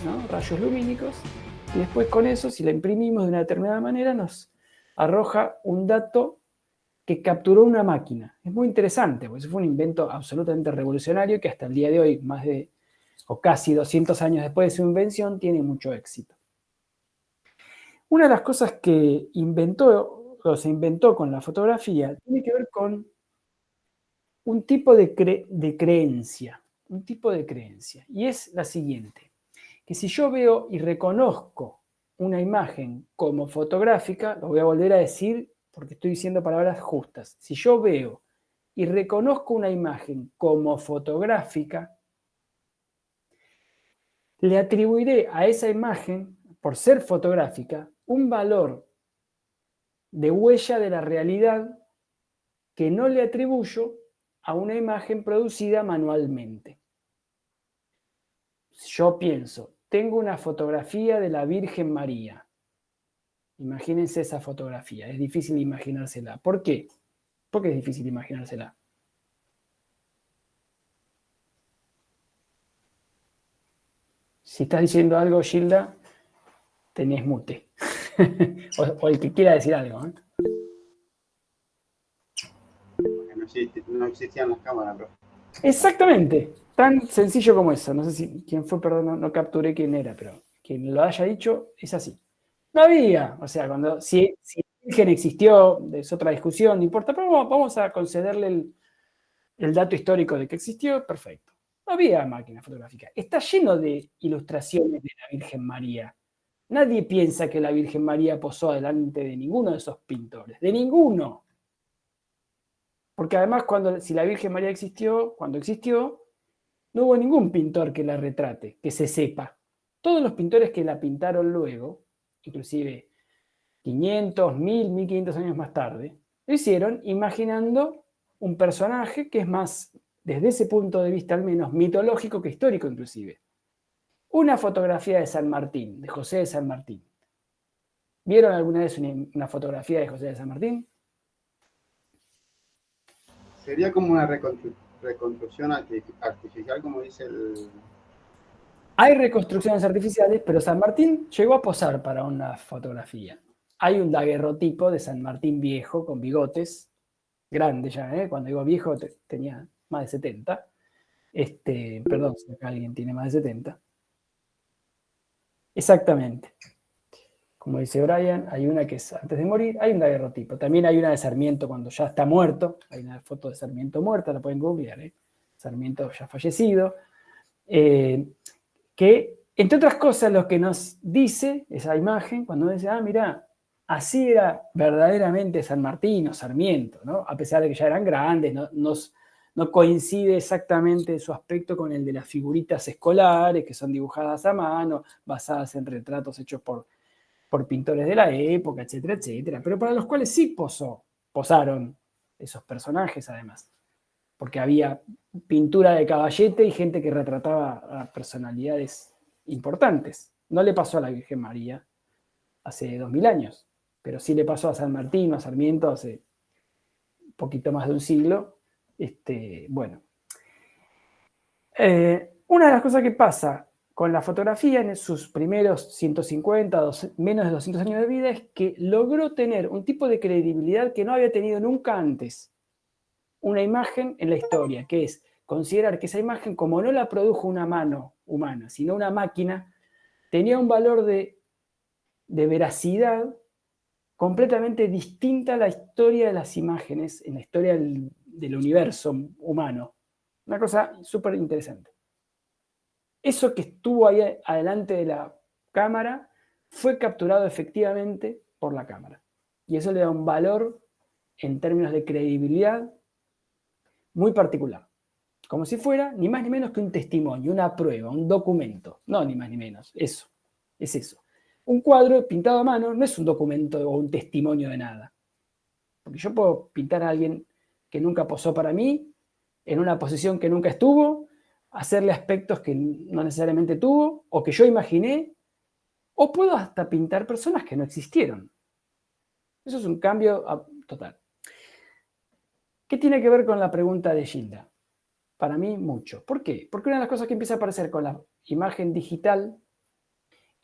¿no? Rayos lumínicos, y después con eso, si la imprimimos de una determinada manera, nos arroja un dato que capturó una máquina. Es muy interesante, porque eso fue un invento absolutamente revolucionario que hasta el día de hoy, más de o casi 200 años después de su invención, tiene mucho éxito. Una de las cosas que inventó o se inventó con la fotografía tiene que ver con un tipo de creencia, y es la siguiente, que si yo veo y reconozco una imagen como fotográfica, lo voy a volver a decir porque estoy diciendo palabras justas, si yo veo y reconozco una imagen como fotográfica, le atribuiré a esa imagen, por ser fotográfica, un valor de huella de la realidad que no le atribuyo a una imagen producida manualmente. Yo pienso, tengo una fotografía de la Virgen María. Imagínense esa fotografía, es difícil imaginársela. ¿Por qué? ¿Por qué es difícil imaginársela? Si estás diciendo algo, Gilda, tenés mute. o el que quiera decir algo. Porque no existían las cámaras, bro. Exactamente, tan sencillo como eso. No sé si quién fue, perdón, no capturé quién era, pero quien lo haya dicho es así. No había, o sea, si la Virgen existió, es otra discusión, no importa, pero vamos a concederle el dato histórico de que existió, perfecto. No había máquina fotográfica. Está lleno de ilustraciones de la Virgen María. Nadie piensa que la Virgen María posó delante de ninguno de esos pintores, de ninguno. Porque además, si la Virgen María existió, cuando existió, no hubo ningún pintor que la retrate, que se sepa. Todos los pintores que la pintaron luego, inclusive 500, 1000, 1500 años más tarde, lo hicieron imaginando un personaje que es más, desde ese punto de vista al menos, mitológico que histórico inclusive. Una fotografía de San Martín, de José de San Martín. ¿Vieron alguna vez una fotografía de José de San Martín? Sería como una reconstrucción artificial, como dice el... Hay reconstrucciones artificiales, pero San Martín llegó a posar para una fotografía. Hay un daguerrotipo de San Martín viejo, con bigotes, grande ya, ¿eh? Cuando digo viejo tenía más de 70. Perdón si acá alguien tiene más de 70. Exactamente. Como dice Brian, hay una que es antes de morir, hay un daguerrotipo. También hay una de Sarmiento cuando ya está muerto. Hay una foto de Sarmiento muerta, la pueden googlear, ¿eh? Sarmiento ya fallecido. Que, entre otras cosas, lo que nos dice esa imagen, cuando dice, mirá, así era verdaderamente San Martín o Sarmiento, ¿no? A pesar de que ya eran grandes, no coincide exactamente su aspecto con el de las figuritas escolares, que son dibujadas a mano, basadas en retratos hechos por pintores de la época, etcétera, etcétera, pero para los cuales sí posaron esos personajes además, porque había pintura de caballete y gente que retrataba a personalidades importantes. No le pasó a la Virgen María hace 2000 años, pero sí le pasó a San Martín o a Sarmiento hace un poquito más de un siglo. Bueno, una de las cosas que pasa con la fotografía en sus primeros 150, menos de 200 años de vida es que logró tener un tipo de credibilidad que no había tenido nunca antes una imagen en la historia, que es considerar que esa imagen, como no la produjo una mano humana, sino una máquina, tenía un valor de veracidad completamente distinta a la historia de las imágenes en la historia del universo humano. Una cosa súper interesante. Eso que estuvo ahí adelante de la cámara fue capturado efectivamente por la cámara. Y eso le da un valor en términos de credibilidad muy particular. Como si fuera ni más ni menos que un testimonio, una prueba, un documento. No, ni más ni menos. Eso. Es eso. Un cuadro pintado a mano no es un documento o un testimonio de nada. Porque yo puedo pintar a alguien que nunca posó para mí, en una posición que nunca estuvo, hacerle aspectos que no necesariamente tuvo, o que yo imaginé, o puedo hasta pintar personas que no existieron. Eso es un cambio total. ¿Qué tiene que ver con la pregunta de Gilda? Para mí, mucho. ¿Por qué? Porque una de las cosas que empieza a aparecer con la imagen digital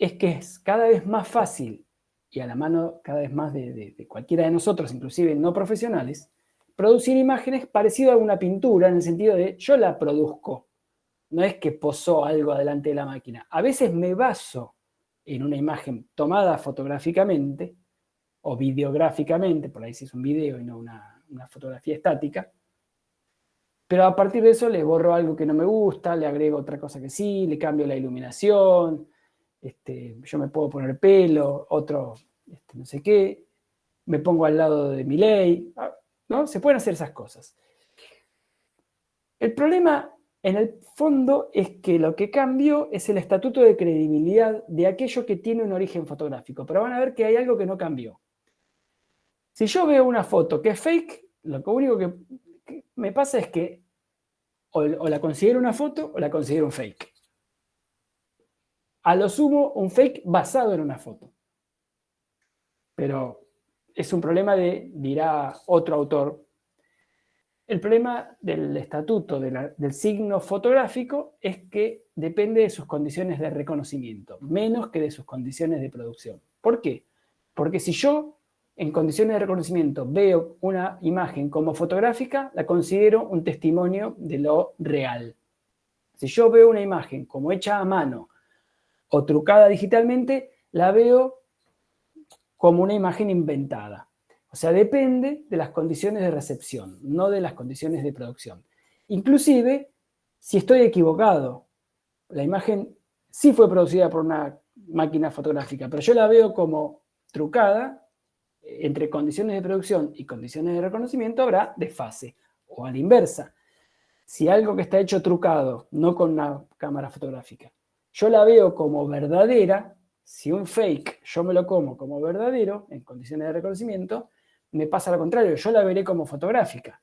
es que es cada vez más fácil y a la mano cada vez más de cualquiera de nosotros, inclusive no profesionales, producir imágenes parecidas a una pintura en el sentido de yo la produzco. No es que posó algo adelante de la máquina. A veces me baso en una imagen tomada fotográficamente o videográficamente, por ahí si es un video y no una fotografía estática, pero a partir de eso le borro algo que no me gusta, le agrego otra cosa que sí, le cambio la iluminación, yo me puedo poner pelo, otro no sé qué, me pongo al lado de Milei, ¿no? Se pueden hacer esas cosas. El problema, en el fondo, es que lo que cambió es el estatuto de credibilidad de aquello que tiene un origen fotográfico, pero van a ver que hay algo que no cambió. Si yo veo una foto que es fake, lo único que me pasa es que o la considero una foto o la considero un fake. A lo sumo, un fake basado en una foto. Pero es un problema dirá otro autor. El problema del estatuto del signo fotográfico es que depende de sus condiciones de reconocimiento, menos que de sus condiciones de producción. ¿Por qué? Porque si yo en condiciones de reconocimiento veo una imagen como fotográfica, la considero un testimonio de lo real. Si yo veo una imagen como hecha a mano o trucada digitalmente, la veo como una imagen inventada. O sea, depende de las condiciones de recepción, no de las condiciones de producción. Inclusive, si estoy equivocado, la imagen sí fue producida por una máquina fotográfica, pero yo la veo como trucada, entre condiciones de producción y condiciones de reconocimiento habrá desfase. O a la inversa, si algo que está hecho trucado, no con una cámara fotográfica, yo la veo como verdadera, si un fake yo me lo como verdadero, en condiciones de reconocimiento, me pasa lo contrario, yo la veré como fotográfica.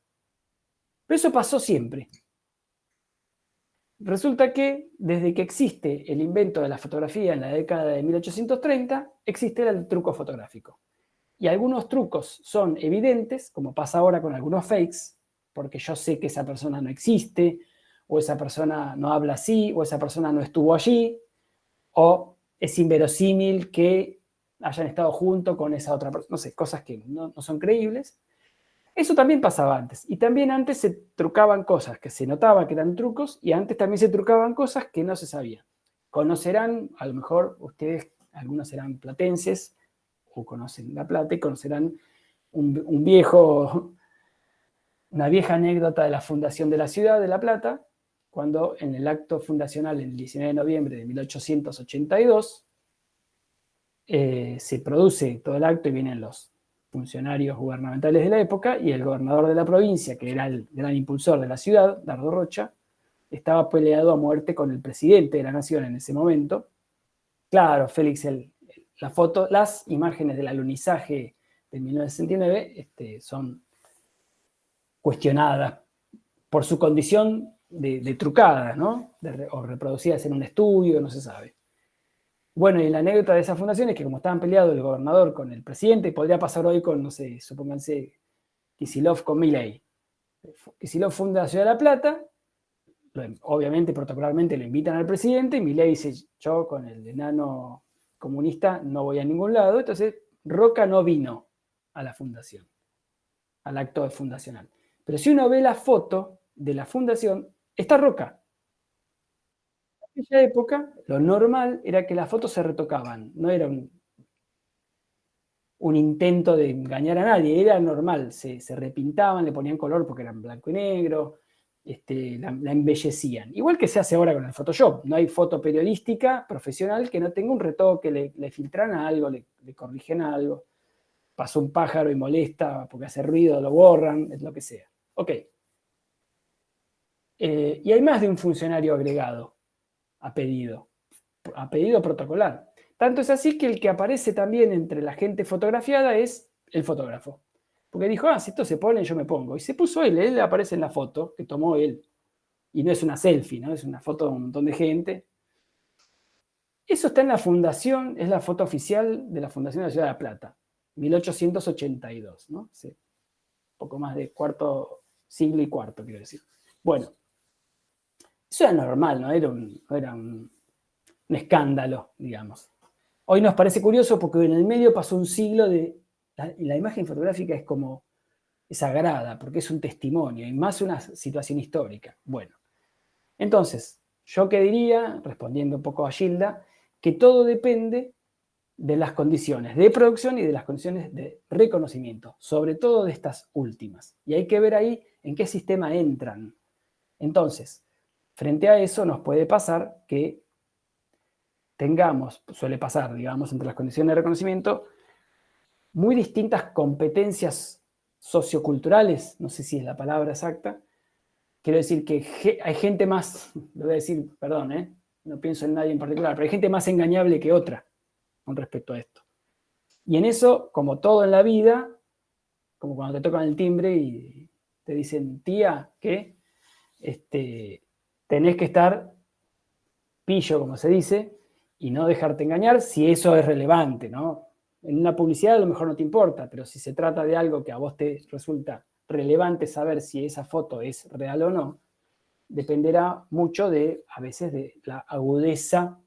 Pero eso pasó siempre. Resulta que desde que existe el invento de la fotografía en la década de 1830, existe el truco fotográfico. Y algunos trucos son evidentes, como pasa ahora con algunos fakes, porque yo sé que esa persona no existe, o esa persona no habla así, o esa persona no estuvo allí, o es inverosímil que hayan estado junto con esa otra persona, no sé, cosas que no son creíbles. Eso también pasaba antes. Y también antes se trucaban cosas que se notaba que eran trucos y antes también se trucaban cosas que no se sabían. Conocerán, a lo mejor ustedes, algunos serán platenses o conocen La Plata y conocerán una vieja anécdota de la fundación de la ciudad de La Plata, cuando en el acto fundacional, el 19 de noviembre de 1882, se produce todo el acto y vienen los funcionarios gubernamentales de la época y el gobernador de la provincia, que era el gran impulsor de la ciudad, Dardo Rocha, estaba peleado a muerte con el presidente de la nación en ese momento. Claro, Félix, las imágenes del alunizaje de 1969 son cuestionadas por su condición de trucadas, ¿no? O reproducidas en un estudio, no se sabe. Bueno, y la anécdota de esa fundación es que como estaban peleados el gobernador con el presidente, podría pasar hoy con, no sé, supónganse, Kicillof con Milei. Kicillof funda la Ciudad de La Plata, obviamente, protocolarmente, lo invitan al presidente, y Milei dice, yo con el enano comunista no voy a ningún lado, entonces Roca no vino a la fundación, al acto fundacional. Pero si uno ve la foto de la fundación, está Roca. En aquella época, lo normal era que las fotos se retocaban, no era un intento de engañar a nadie, era normal, se repintaban, le ponían color porque eran blanco y negro, la embellecían. Igual que se hace ahora con el Photoshop, no hay foto periodística profesional que no tenga un retoque, le filtran algo, le corrigen algo, pasó un pájaro y molesta porque hace ruido, lo borran, es lo que sea. Ok. Y hay más de un funcionario agregado a pedido protocolar. Tanto es así que el que aparece también entre la gente fotografiada es el fotógrafo. Porque dijo, si esto se pone, yo me pongo. Y se puso él aparece en la foto que tomó él. Y no es una selfie, ¿no? Es una foto de un montón de gente. Eso está en la fundación, es la foto oficial de la Fundación de la Ciudad de La Plata, 1882, ¿no? Sí, poco más de siglo y cuarto, quiero decir. Bueno, eso era normal, no era un escándalo, digamos. Hoy nos parece curioso porque en el medio pasó un siglo y la imagen fotográfica es como es sagrada, porque es un testimonio, y más una situación histórica. Bueno, entonces, yo que diría, respondiendo un poco a Gilda, que todo depende de las condiciones de producción y de las condiciones de reconocimiento, sobre todo de estas últimas. Y hay que ver ahí en qué sistema entran. Entonces, frente a eso nos puede pasar que tengamos, suele pasar, digamos, entre las condiciones de reconocimiento, muy distintas competencias socioculturales, no sé si es la palabra exacta. Quiero decir que hay gente más, lo voy a decir, perdón, no pienso en nadie en particular, pero hay gente más engañable que otra con respecto a esto. Y en eso, como todo en la vida, como cuando te tocan el timbre y te dicen, tía, que tenés que estar pillo, como se dice, y no dejarte engañar si eso es relevante, ¿no? En una publicidad a lo mejor no te importa, pero si se trata de algo que a vos te resulta relevante saber si esa foto es real o no, dependerá mucho de, a veces, de la agudeza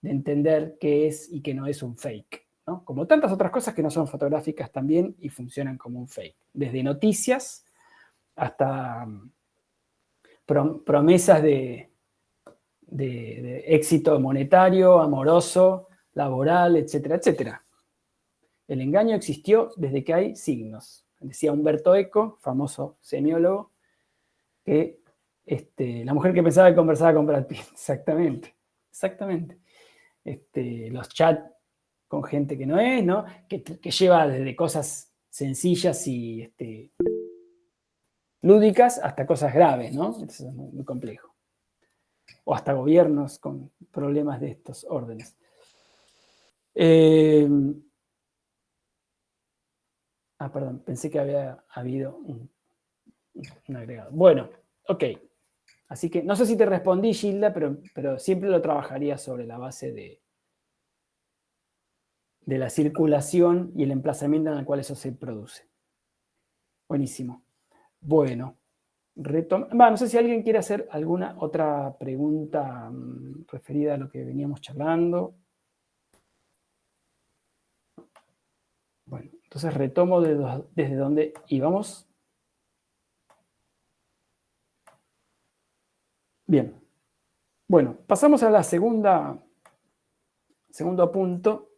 de entender qué es y qué no es un fake, ¿no? Como tantas otras cosas que no son fotográficas también y funcionan como un fake. Desde noticias hasta promesas de éxito monetario, amoroso, laboral, etcétera, etcétera. El engaño existió desde que hay signos. Decía Umberto Eco, famoso semiólogo, que la mujer que pensaba que conversaba con Brad Pitt. Exactamente, exactamente. Los chats con gente que no es, ¿no? Que lleva desde cosas sencillas y lúdicas hasta cosas graves, ¿no? Eso es muy, muy complejo. O hasta gobiernos con problemas de estos órdenes. Perdón, pensé que había habido un agregado. Bueno, ok. Así que no sé si te respondí, Gilda, pero siempre lo trabajaría sobre la base de la circulación y el emplazamiento en el cual eso se produce. Buenísimo. Bueno, no sé si alguien quiere hacer alguna otra pregunta referida a lo que veníamos charlando. Bueno, entonces retomo desde donde íbamos. Bien. Bueno, pasamos a la segundo punto.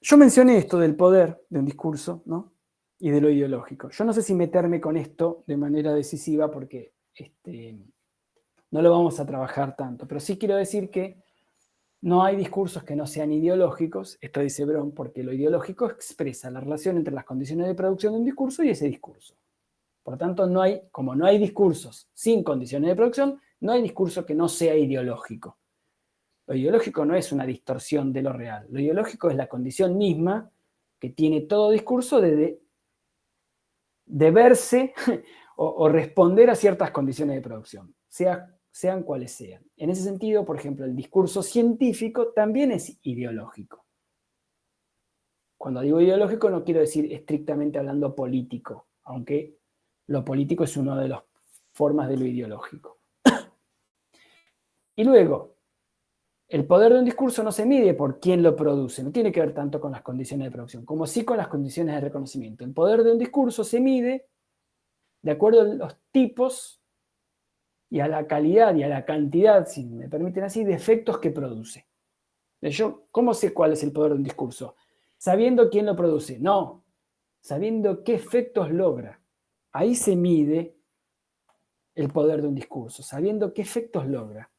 Yo mencioné esto del poder de un discurso, ¿no? Y de lo ideológico. Yo no sé si meterme con esto de manera decisiva porque no lo vamos a trabajar tanto, pero sí quiero decir que no hay discursos que no sean ideológicos, esto dice Bron, porque lo ideológico expresa la relación entre las condiciones de producción de un discurso y ese discurso. Por lo tanto, como no hay discursos sin condiciones de producción, no hay discurso que no sea ideológico. Lo ideológico no es una distorsión de lo real. Lo ideológico es la condición misma que tiene todo discurso de verse o responder a ciertas condiciones de producción, sean cuales sean. En ese sentido, por ejemplo, el discurso científico también es ideológico. Cuando digo ideológico no quiero decir estrictamente hablando político, aunque lo político es una de las formas de lo ideológico. Y luego, el poder de un discurso no se mide por quién lo produce, no tiene que ver tanto con las condiciones de producción, como sí con las condiciones de reconocimiento. El poder de un discurso se mide de acuerdo a los tipos y a la calidad y a la cantidad, si me permiten así, de efectos que produce. Yo, ¿cómo sé cuál es el poder de un discurso? Sabiendo quién lo produce. No, sabiendo qué efectos logra. Ahí se mide el poder de un discurso, sabiendo qué efectos logra.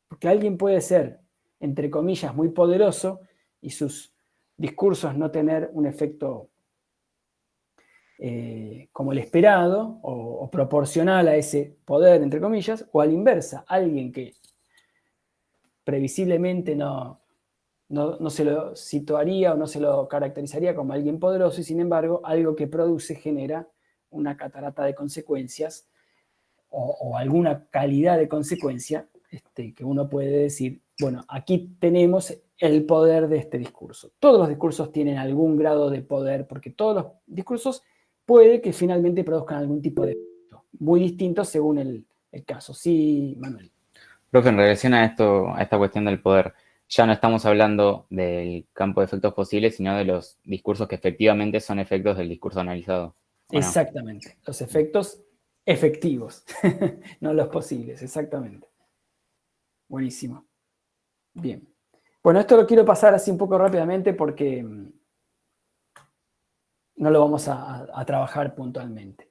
Porque alguien puede ser, entre comillas, muy poderoso y sus discursos no tener un efecto como el esperado o proporcional a ese poder, entre comillas, o a la inversa, alguien que previsiblemente no se lo situaría o no se lo caracterizaría como alguien poderoso y sin embargo algo que produce genera una catarata de consecuencias o alguna calidad de consecuencia que uno puede decir, bueno, aquí tenemos el poder de este discurso. Todos los discursos tienen algún grado de poder porque todos los discursos puede que finalmente produzcan algún tipo de efecto, muy distinto según el caso. Sí, Manuel. Profe, en relación a esto, a esta cuestión del poder, ya no estamos hablando del campo de efectos posibles, sino de los discursos que efectivamente son efectos del discurso analizado. ¿O no? Exactamente, los efectos efectivos, no los posibles, exactamente. Buenísimo. Bien. Bueno, esto lo quiero pasar así un poco rápidamente porque no lo vamos a trabajar puntualmente.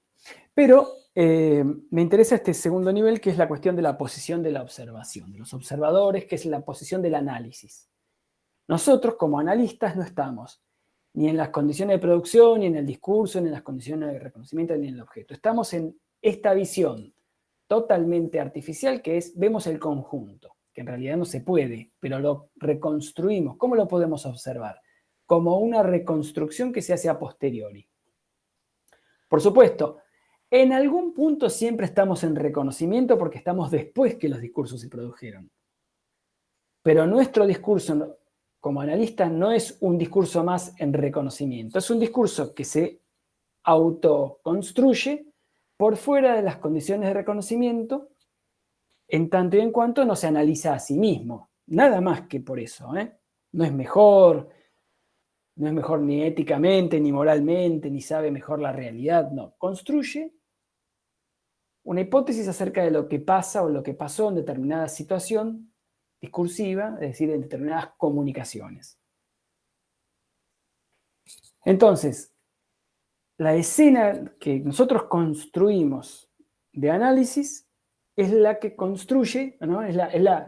Pero me interesa este segundo nivel, que es la cuestión de la posición de la observación, de los observadores, que es la posición del análisis. Nosotros, como analistas, no estamos ni en las condiciones de producción, ni en el discurso, ni en las condiciones de reconocimiento, ni en el objeto. Estamos en esta visión totalmente artificial que es, vemos el conjunto, que en realidad no se puede, pero lo reconstruimos. ¿Cómo lo podemos observar? Como una reconstrucción que se hace a posteriori. Por supuesto, en algún punto siempre estamos en reconocimiento porque estamos después que los discursos se produjeron. Pero nuestro discurso como analista no es un discurso más en reconocimiento, es un discurso que se autoconstruye por fuera de las condiciones de reconocimiento, en tanto y en cuanto no se analiza a sí mismo. Nada más que por eso, ¿eh? No es mejor ni éticamente, ni moralmente, ni sabe mejor la realidad, no. Construye una hipótesis acerca de lo que pasa o lo que pasó en determinada situación discursiva, es decir, en determinadas comunicaciones. Entonces, la escena que nosotros construimos de análisis es la que construye, ¿no? La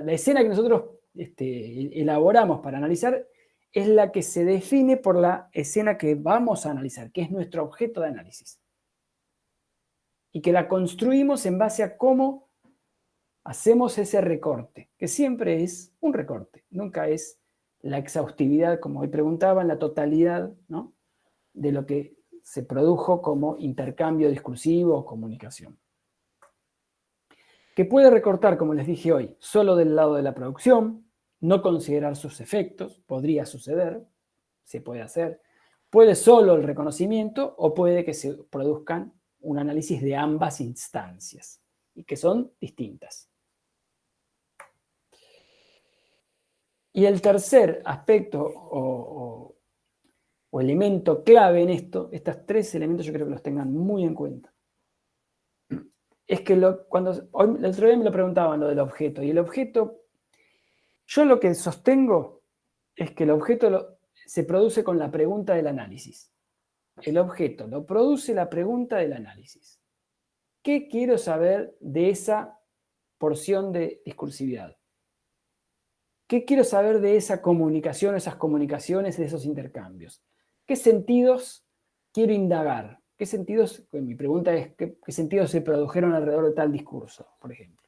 escena que nosotros elaboramos para analizar es la que se define por la escena que vamos a analizar, que es nuestro objeto de análisis. Y que la construimos en base a cómo hacemos ese recorte, que siempre es un recorte, nunca es la exhaustividad, como hoy preguntaban, la totalidad, ¿no?, de lo que se produjo como intercambio discursivo o comunicación. Que puede recortar, como les dije hoy, solo del lado de la producción, no considerar sus efectos, podría suceder, se puede hacer. Puede solo el reconocimiento o puede que se produzcan un análisis de ambas instancias y que son distintas. Y el tercer aspecto o elemento clave en esto, estos tres elementos yo creo que los tengan muy en cuenta, es que el otro día me lo preguntaban lo del objeto, y el objeto, yo lo que sostengo es que el objeto se produce con la pregunta del análisis. El objeto lo produce la pregunta del análisis. ¿Qué quiero saber de esa porción de discursividad? ¿Qué quiero saber de esa comunicación, esas comunicaciones, de esos intercambios? ¿Qué sentidos quiero indagar? ¿Qué sentidos, mi pregunta es, ¿qué sentidos se produjeron alrededor de tal discurso, por ejemplo?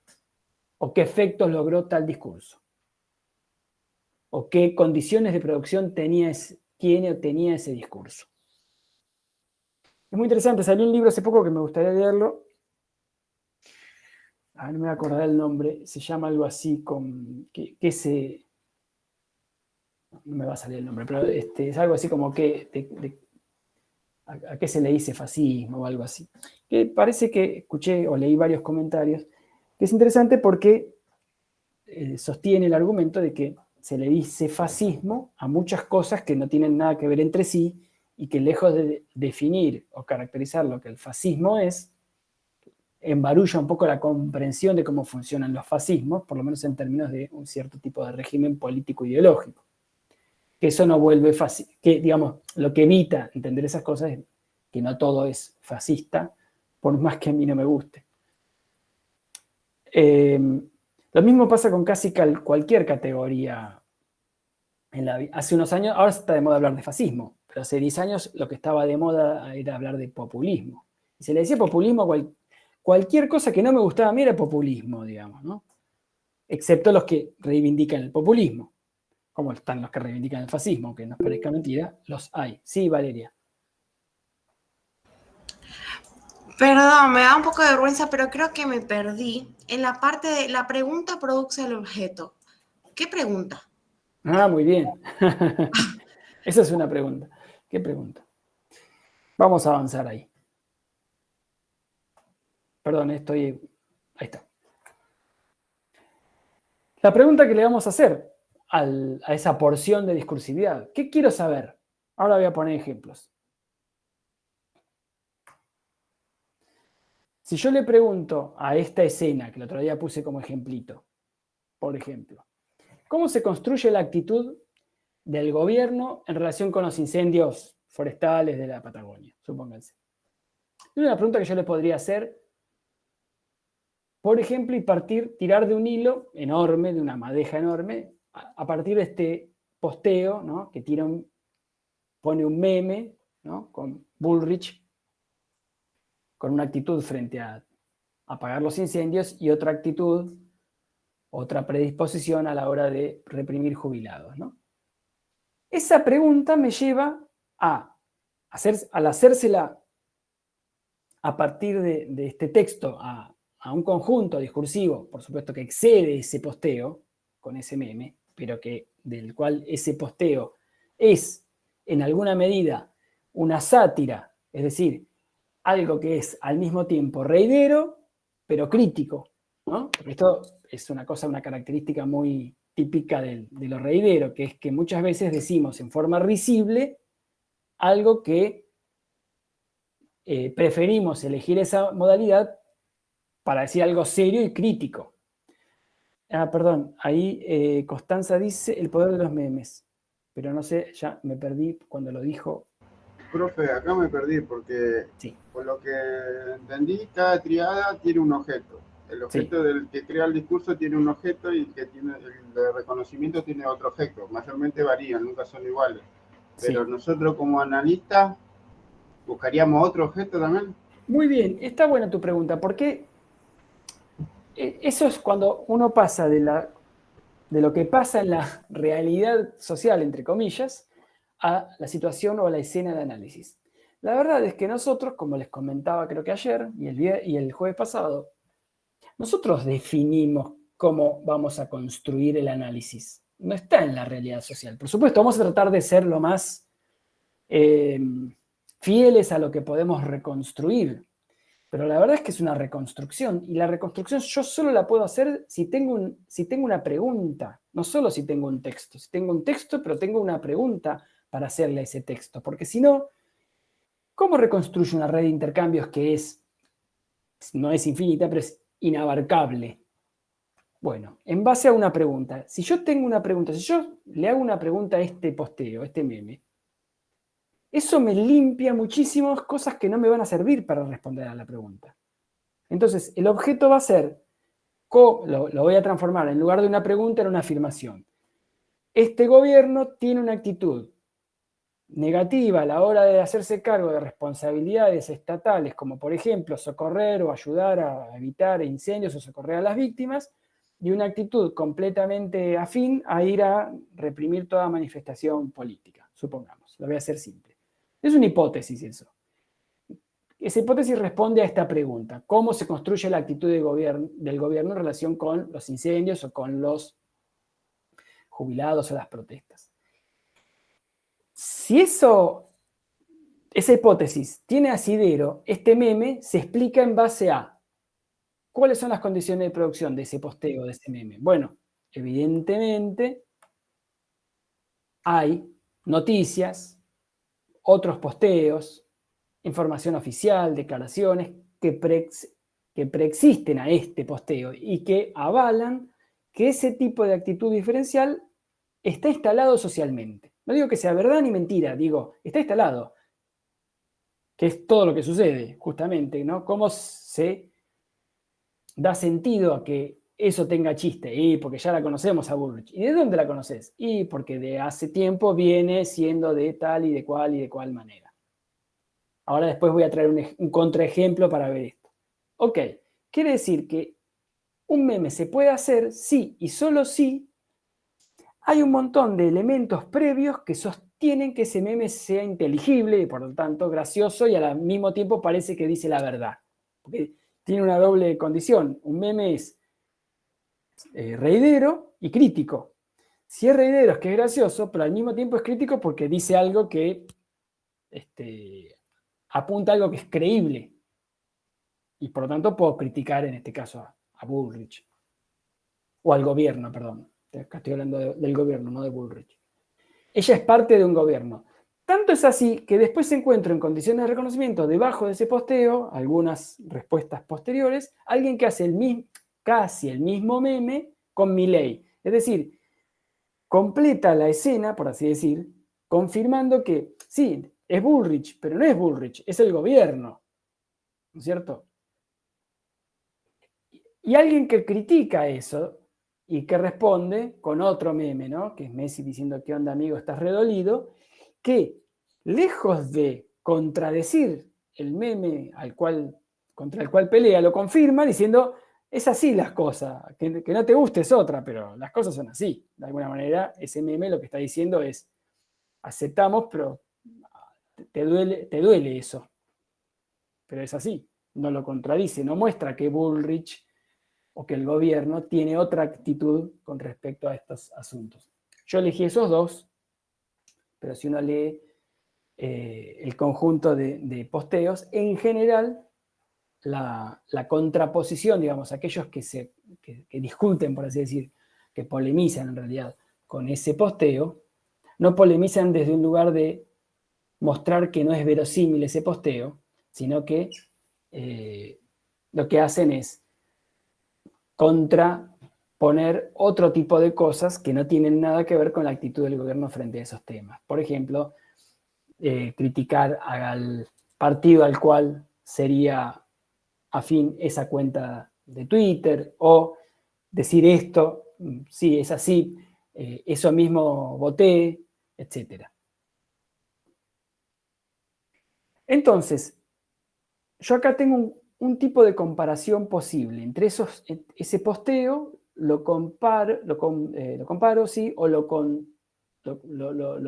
¿O qué efectos logró tal discurso? ¿O qué condiciones de producción tiene o tenía ese discurso? Es muy interesante, salió un libro hace poco que me gustaría leerlo. No me voy a acordar el nombre, se llama algo así, no me va a salir el nombre, pero es algo así como a qué se le dice fascismo o algo así. Que parece que escuché o leí varios comentarios, que es interesante porque sostiene el argumento de que se le dice fascismo a muchas cosas que no tienen nada que ver entre sí y que lejos de definir o caracterizar lo que el fascismo es, embarulla un poco la comprensión de cómo funcionan los fascismos, por lo menos en términos de un cierto tipo de régimen político ideológico. Que eso no vuelve fácil, que digamos, lo que evita entender esas cosas es que no todo es fascista, por más que a mí no me guste. Lo mismo pasa con casi cualquier categoría en la vida. Hace unos años, ahora está de moda hablar de fascismo, pero hace 10 años lo que estaba de moda era hablar de populismo. Y se le decía populismo a cualquier cosa que no me gustaba a mí era populismo, digamos, ¿no? Excepto los que reivindican el populismo, como están los que reivindican el fascismo, aunque nos parezca mentira, los hay. Sí, Valeria. Perdón, me da un poco de vergüenza, pero creo que me perdí en la parte de la pregunta produce el objeto. ¿Qué pregunta? Ah, muy bien. Esa es una pregunta. ¿Qué pregunta? Vamos a avanzar ahí. Perdón, ahí está. La pregunta que le vamos a hacer a esa porción de discursividad. ¿Qué quiero saber? Ahora voy a poner ejemplos. Si yo le pregunto a esta escena, que el otro día puse como ejemplito, por ejemplo, ¿cómo se construye la actitud del gobierno en relación con los incendios forestales de la Patagonia? Supónganse. Es una pregunta que yo le podría hacer, por ejemplo, y tirar de un hilo enorme, de una madeja enorme, a partir de este posteo, ¿no? Que pone un meme, ¿no? Con Bullrich, con una actitud frente a apagar los incendios y otra actitud, otra predisposición a la hora de reprimir jubilados, ¿no? Esa pregunta me lleva al hacérsela a partir de este texto a un conjunto discursivo, por supuesto que excede ese posteo con ese meme, pero del cual ese posteo es en alguna medida una sátira, es decir, algo que es al mismo tiempo reidero, pero crítico, ¿no? Porque esto es una característica muy típica de lo reidero, que es que muchas veces decimos en forma risible algo que preferimos elegir esa modalidad para decir algo serio y crítico. Perdón, ahí Constanza dice el poder de los memes, pero no sé, ya me perdí cuando lo dijo. Profe, acá me perdí porque Sí. por lo que entendí, cada triada tiene un objeto. El objeto del que crea el discurso tiene un objeto y el de reconocimiento tiene otro objeto. Mayormente varían, nunca son iguales. Pero nosotros como analistas buscaríamos otro objeto también. Muy bien, está buena tu pregunta, porque eso es cuando uno pasa de lo que pasa en la realidad social, entre comillas, a la situación o a la escena de análisis. La verdad es que nosotros, como les comentaba creo que ayer y el jueves pasado, nosotros definimos cómo vamos a construir el análisis. No está en la realidad social. Por supuesto, vamos a tratar de ser lo más fieles a lo que podemos reconstruir. Pero la verdad es que es una reconstrucción. Y la reconstrucción yo solo la puedo hacer si tengo una pregunta. No solo si tengo un texto. Si tengo un texto, pero tengo una pregunta para hacerle a ese texto. Porque si no, ¿cómo reconstruyo una red de intercambios que no es infinita, pero es inabarcable? Bueno, en base a una pregunta. Si yo tengo una pregunta, si yo le hago una pregunta a este posteo, a este meme, eso me limpia muchísimas cosas que no me van a servir para responder a la pregunta. Entonces, el objeto va a ser, lo voy a transformar en lugar de una pregunta en una afirmación. Este gobierno tiene una actitud negativa a la hora de hacerse cargo de responsabilidades estatales, como por ejemplo socorrer o ayudar a evitar incendios o socorrer a las víctimas, y una actitud completamente afín a ir a reprimir toda manifestación política, supongamos. Lo voy a hacer simple. Es una hipótesis eso. Esa hipótesis responde a esta pregunta: ¿cómo se construye la actitud del gobierno en relación con los incendios o con los jubilados o las protestas? Si esa hipótesis tiene asidero, este meme se explica en base a ¿cuáles son las condiciones de producción de ese posteo, de ese meme? Bueno, evidentemente hay noticias, otros posteos, información oficial, declaraciones que preexisten a este posteo y que avalan que ese tipo de actitud diferencial está instalado socialmente. No digo que sea verdad ni mentira, digo, está instalado, que es todo lo que sucede, justamente, ¿no? Cómo se da sentido a que eso tenga chiste, y porque ya la conocemos a Bullrich. ¿Y de dónde la conoces? Y porque de hace tiempo viene siendo de tal y de cual manera. Ahora después voy a traer un contraejemplo para ver esto. Ok, quiere decir que un meme se puede hacer sí y solo sí hay un montón de elementos previos que sostienen que ese meme sea inteligible y por lo tanto gracioso y al mismo tiempo parece que dice la verdad. Porque tiene una doble condición. Un meme es reidero y crítico. Si es reidero es que es gracioso, pero al mismo tiempo es crítico porque dice algo que apunta a algo que es creíble. Y por lo tanto puedo criticar en este caso a Bullrich. O al gobierno, perdón. Acá estoy hablando del gobierno, no de Bullrich. Ella es parte de un gobierno. Tanto es así que después se encuentra en condiciones de reconocimiento debajo de ese posteo, algunas respuestas posteriores, alguien que hace casi el mismo meme con Milei. Es decir, completa la escena, por así decir, confirmando que sí, es Bullrich, pero no es Bullrich, es el gobierno. ¿No es cierto? Y alguien que critica eso y que responde con otro meme, ¿no? Que es Messi diciendo, ¿qué onda, amigo? ¿Estás redolido? Que lejos de contradecir el meme contra el cual pelea, lo confirma diciendo, es así las cosas, que no te guste es otra, pero las cosas son así. De alguna manera, ese meme lo que está diciendo es, aceptamos, pero te duele eso. Pero es así, no lo contradice, no muestra que Bullrich o que el gobierno tiene otra actitud con respecto a estos asuntos. Yo elegí esos dos, pero si uno lee el conjunto de posteos, en general la contraposición, digamos, aquellos que discuten, por así decir, que polemizan en realidad con ese posteo, no polemizan desde un lugar de mostrar que no es verosímil ese posteo, sino que lo que hacen es contraponer otro tipo de cosas que no tienen nada que ver con la actitud del gobierno frente a esos temas. Por ejemplo, criticar al partido al cual sería afín esa cuenta de Twitter, o decir esto, sí, es así, eso mismo voté, etc. Entonces, yo acá tengo un tipo de comparación posible entre ese posteo, lo comparo, sí, o lo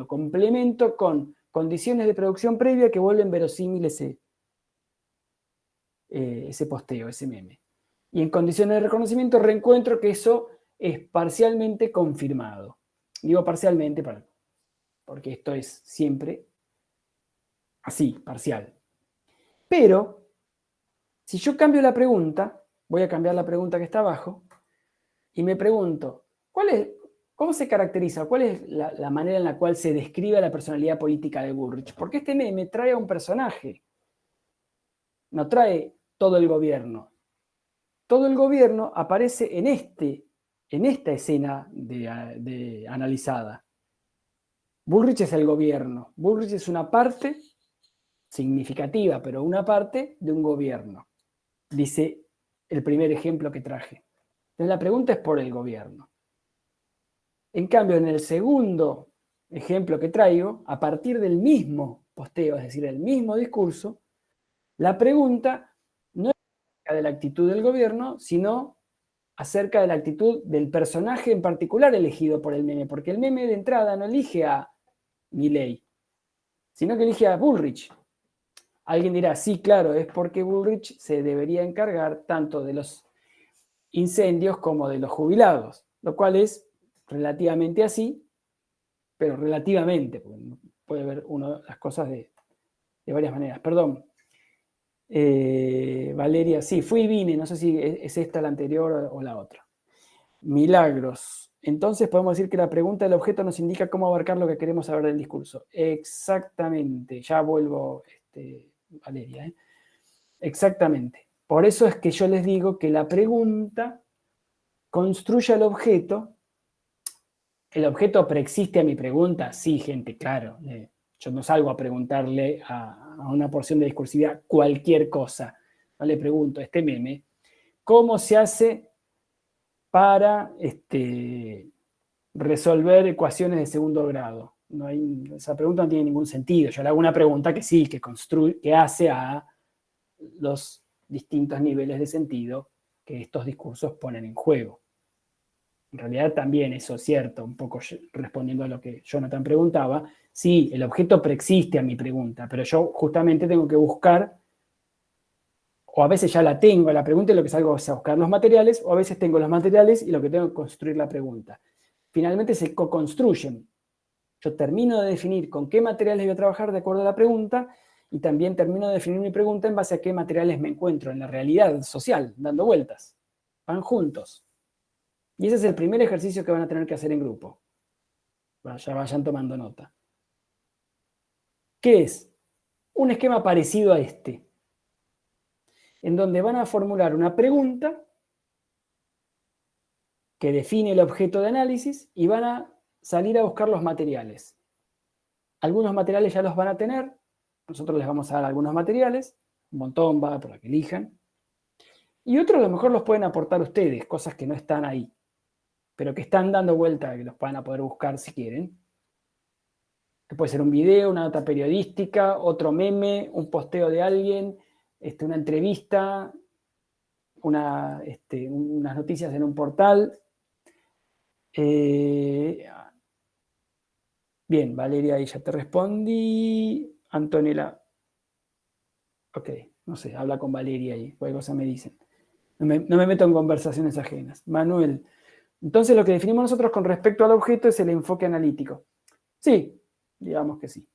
complemento con condiciones de producción previa que vuelven verosímil ese posteo, ese meme. Y en condiciones de reconocimiento reencuentro que eso es parcialmente confirmado. Digo parcialmente porque esto es siempre así, parcial. Pero, si yo cambio la pregunta, voy a cambiar la pregunta que está abajo, y me pregunto, ¿cómo se caracteriza? ¿Cuál es la manera en la cual se describe la personalidad política de Bullrich? Porque este meme trae a un personaje, no trae todo el gobierno. Todo el gobierno aparece en esta escena analizada. Bullrich es el gobierno. Bullrich es una parte significativa, pero una parte de un gobierno. Dice el primer ejemplo que traje. Entonces la pregunta es por el gobierno. En cambio, en el segundo ejemplo que traigo, a partir del mismo posteo, es decir, el mismo discurso, la pregunta no es acerca de la actitud del gobierno, sino acerca de la actitud del personaje en particular elegido por el meme, porque el meme de entrada no elige a Milei, sino que elige a Bullrich. Alguien dirá, sí, claro, es porque Bullrich se debería encargar tanto de los incendios como de los jubilados, lo cual es relativamente así, pero relativamente, puede ver uno las cosas de varias maneras. Perdón, Valeria, sí, fui y vine, no sé si es esta la anterior o la otra. Milagros. Entonces podemos decir que la pregunta del objeto nos indica cómo abarcar lo que queremos saber del discurso. Exactamente, ya vuelvo, Valeria. Exactamente. Por eso es que yo les digo que la pregunta construye el objeto. ¿El objeto preexiste a mi pregunta? Sí, gente, claro. Yo no salgo a preguntarle a una porción de discursividad cualquier cosa. No le pregunto a este meme, ¿cómo se hace para resolver ecuaciones de segundo grado? Esa pregunta no tiene ningún sentido. Yo le hago una pregunta que sí, que hace a los distintos niveles de sentido que estos discursos ponen en juego. En realidad también eso es cierto, un poco respondiendo a lo que Jonathan preguntaba. Sí, el objeto preexiste a mi pregunta, pero yo justamente tengo que buscar, o a veces ya la tengo la pregunta y lo que salgo es a buscar los materiales, o a veces tengo los materiales y lo que tengo que construir la pregunta. Finalmente se co-construyen. Yo termino de definir con qué materiales voy a trabajar de acuerdo a la pregunta y también termino de definir mi pregunta en base a qué materiales me encuentro en la realidad social, dando vueltas. Van juntos. Y ese es el primer ejercicio que van a tener que hacer en grupo. Ya vayan tomando nota. ¿Qué es? Un esquema parecido a este, en donde van a formular una pregunta que define el objeto de análisis y van a salir a buscar los materiales. Algunos materiales ya los van a tener, nosotros les vamos a dar algunos materiales, un montón va para que elijan, y otros a lo mejor los pueden aportar ustedes, cosas que no están ahí, pero que están dando vuelta, que los van a poder buscar si quieren. Que puede ser un video, una nota periodística, otro meme, un posteo de alguien, una entrevista, unas noticias en un portal. Bien, Valeria, ahí ya te respondí. Antonella. Ok, no sé, habla con Valeria ahí, cualquier cosa me dicen. No me meto en conversaciones ajenas. Manuel. Entonces lo que definimos nosotros con respecto al objeto es el enfoque analítico. Sí, digamos que sí.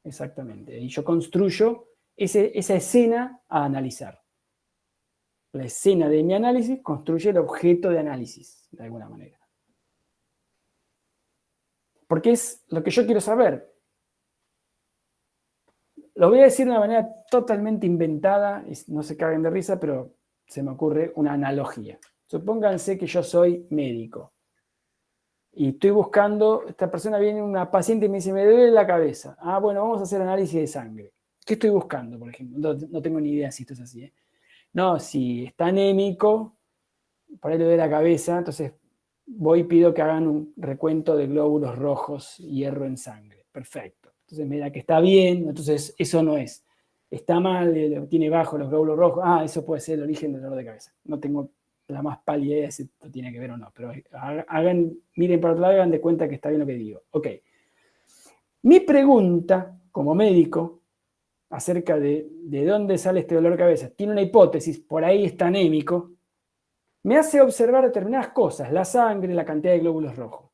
Exactamente. Y yo construyo esa escena a analizar. La escena de mi análisis construye el objeto de análisis, de alguna manera. Porque es lo que yo quiero saber. Lo voy a decir de una manera totalmente inventada, no se caguen de risa, pero se me ocurre una analogía. Supónganse que yo soy médico y estoy buscando, esta persona viene, una paciente y me dice, me duele la cabeza. Ah, bueno, vamos a hacer análisis de sangre. ¿Qué estoy buscando, por ejemplo? No tengo ni idea si esto es así. No, si está anémico, por ahí le duele la cabeza, entonces voy y pido que hagan un recuento de glóbulos rojos, hierro en sangre. Perfecto. Entonces me da que está bien, entonces eso no es. Está mal, tiene bajo los glóbulos rojos. Ah, eso puede ser el origen del dolor de cabeza. No tengo la más pálida idea si esto tiene que ver o no, pero miren para otro lado y hagan de cuenta que está bien lo que digo. Ok. Mi pregunta, como médico, acerca de dónde sale este dolor de cabeza, tiene una hipótesis, por ahí está anémico, me hace observar determinadas cosas, la sangre, la cantidad de glóbulos rojos.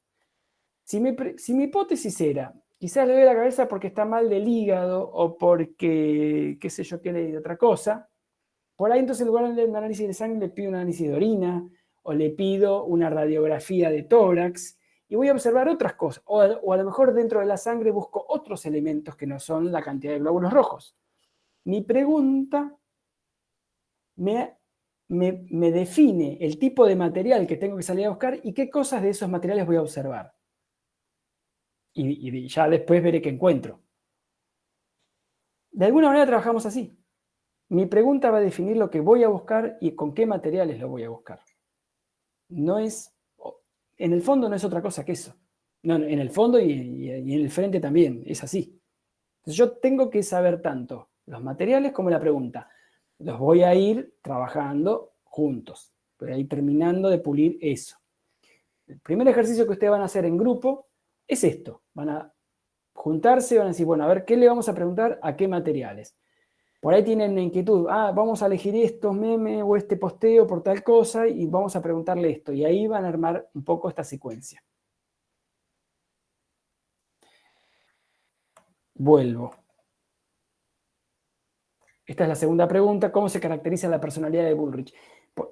Si mi hipótesis era, quizás le duele la cabeza porque está mal del hígado o porque, qué sé yo, qué le otra cosa, por ahí entonces en lugar de un análisis de sangre le pido un análisis de orina o le pido una radiografía de tórax y voy a observar otras cosas. O a lo mejor dentro de la sangre busco otros elementos que no son la cantidad de glóbulos rojos. Mi pregunta me define el tipo de material que tengo que salir a buscar y qué cosas de esos materiales voy a observar. Y ya después veré qué encuentro. De alguna manera trabajamos así. Mi pregunta va a definir lo que voy a buscar y con qué materiales lo voy a buscar. En el fondo no es otra cosa que eso. No, en el fondo y en el frente también, es así. Entonces yo tengo que saber tanto los materiales como la pregunta. Los voy a ir trabajando juntos. Voy a ir terminando de pulir eso. El primer ejercicio que ustedes van a hacer en grupo es esto. Van a juntarse y van a decir, bueno, a ver, ¿qué le vamos a preguntar a qué materiales? Por ahí tienen la inquietud, vamos a elegir estos memes o este posteo por tal cosa y vamos a preguntarle esto. Y ahí van a armar un poco esta secuencia. Vuelvo. Esta es la segunda pregunta. ¿Cómo se caracteriza la personalidad de Bullrich?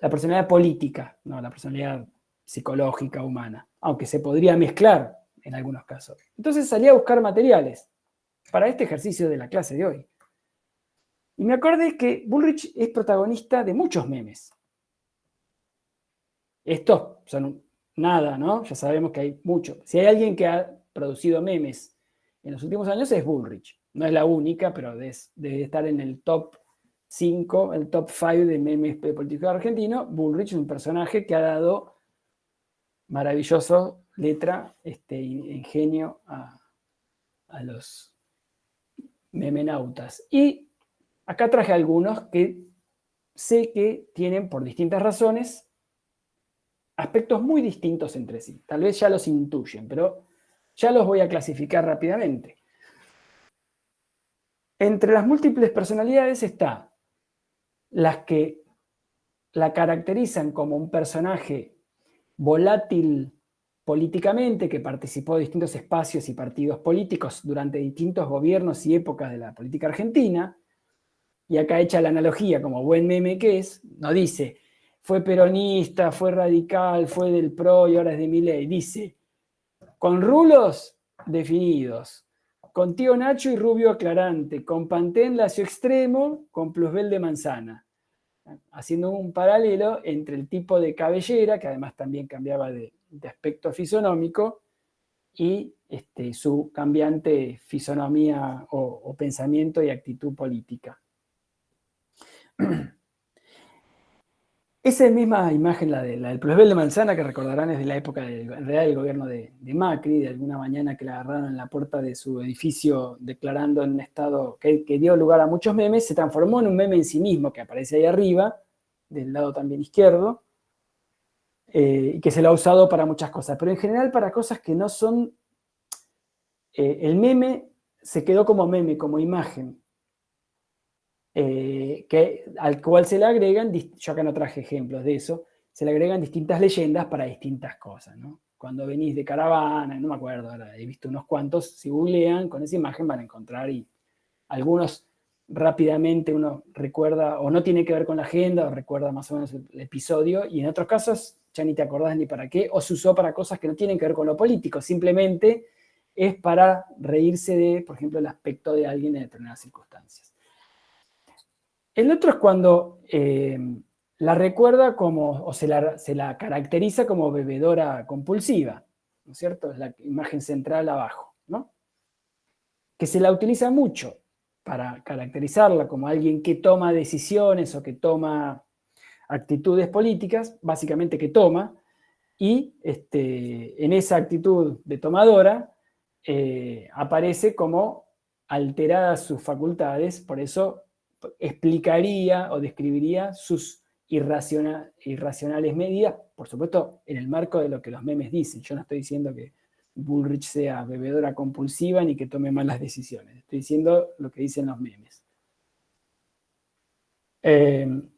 La personalidad política, no la personalidad psicológica, humana. Aunque se podría mezclar en algunos casos. Entonces salí a buscar materiales para este ejercicio de la clase de hoy. Y me acordé que Bullrich es protagonista de muchos memes. Estos son nada, ¿no? Ya sabemos que hay muchos. Si hay alguien que ha producido memes en los últimos años es Bullrich. No es la única, pero debe estar en el top 5, el top 5 de memes de políticos argentinos. Bullrich es un personaje que ha dado maravilloso letra, ingenio a los memenautas. Y acá traje algunos que sé que tienen, por distintas razones, aspectos muy distintos entre sí. Tal vez ya los intuyen, pero ya los voy a clasificar rápidamente. Entre las múltiples personalidades está las que la caracterizan como un personaje volátil políticamente, que participó de distintos espacios y partidos políticos durante distintos gobiernos y épocas de la política argentina. Y acá hecha la analogía, como buen meme que es, no dice, fue peronista, fue radical, fue del PRO y ahora es de Milei. Dice, con rulos definidos, con tío Nacho y rubio aclarante, con Pantén lacio extremo, con plusbel de manzana. Haciendo un paralelo entre el tipo de cabellera, que además también cambiaba de aspecto fisonómico, y su cambiante fisonomía o pensamiento y actitud política. Esa misma imagen, la del plusbel de manzana, que recordarán es de la época del gobierno de Macri, de alguna mañana que la agarraron en la puerta de su edificio declarando en un estado que dio lugar a muchos memes, se transformó en un meme en sí mismo que aparece ahí arriba, del lado también izquierdo, y que se lo ha usado para muchas cosas, pero en general para cosas que no son... el meme se quedó como meme, como imagen, al cual se le agregan, yo acá no traje ejemplos de eso, se le agregan distintas leyendas para distintas cosas, ¿no? Cuando venís de caravana, no me acuerdo, ahora he visto unos cuantos, si googlean con esa imagen van a encontrar, y algunos rápidamente uno recuerda, o no tiene que ver con la agenda, o recuerda más o menos el episodio, y en otros casos ya ni te acordás ni para qué, o se usó para cosas que no tienen que ver con lo político, simplemente es para reírse de, por ejemplo, el aspecto de alguien en determinadas circunstancias. El otro es cuando la recuerda como, o se la caracteriza como bebedora compulsiva, ¿no es cierto? Es la imagen central abajo, ¿no? Que se la utiliza mucho para caracterizarla como alguien que toma decisiones o que toma actitudes políticas, básicamente que toma, y en esa actitud de tomadora aparece como alteradas sus facultades, por eso explicaría o describiría sus irracionales medidas, por supuesto, en el marco de lo que los memes dicen. Yo no estoy diciendo que Bullrich sea bebedora compulsiva ni que tome malas decisiones. Estoy diciendo lo que dicen los memes.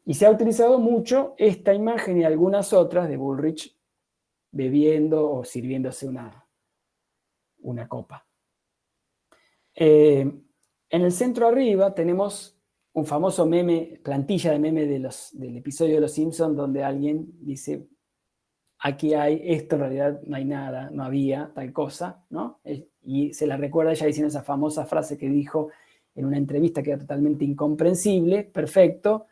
Y se ha utilizado mucho esta imagen y algunas otras de Bullrich bebiendo o sirviéndose una copa. En el centro arriba tenemos un famoso meme, plantilla de meme del episodio de Los Simpsons, donde alguien dice, aquí hay esto, en realidad no hay nada, no había tal cosa, ¿no? Y se la recuerda ella diciendo esa famosa frase que dijo en una entrevista que era totalmente incomprensible, perfecto,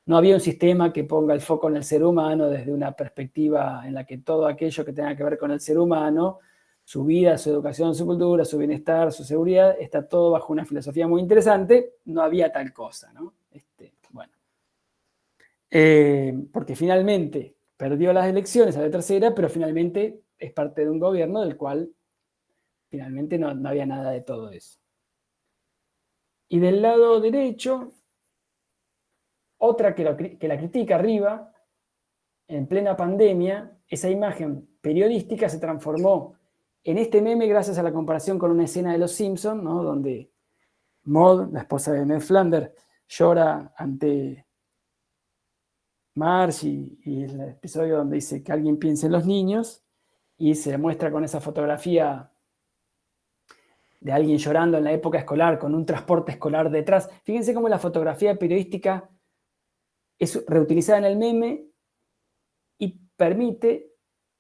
no había un sistema que ponga el foco en el ser humano desde una perspectiva en la que todo aquello que tenga que ver con el ser humano, su vida, su educación, su cultura, su bienestar, su seguridad, está todo bajo una filosofía muy interesante, no había tal cosa, ¿no? Bueno. Porque finalmente perdió las elecciones a la tercera, pero finalmente es parte de un gobierno del cual finalmente no había nada de todo eso. Y del lado derecho, otra que la critica arriba, en plena pandemia, esa imagen periodística se transformó en este meme gracias a la comparación con una escena de Los Simpsons, ¿no? Donde Maud, la esposa de Ned Flanders, llora ante Marge y el episodio donde dice que alguien piense en los niños, y se muestra con esa fotografía de alguien llorando en la época escolar con un transporte escolar detrás. Fíjense cómo la fotografía periodística es reutilizada en el meme y permite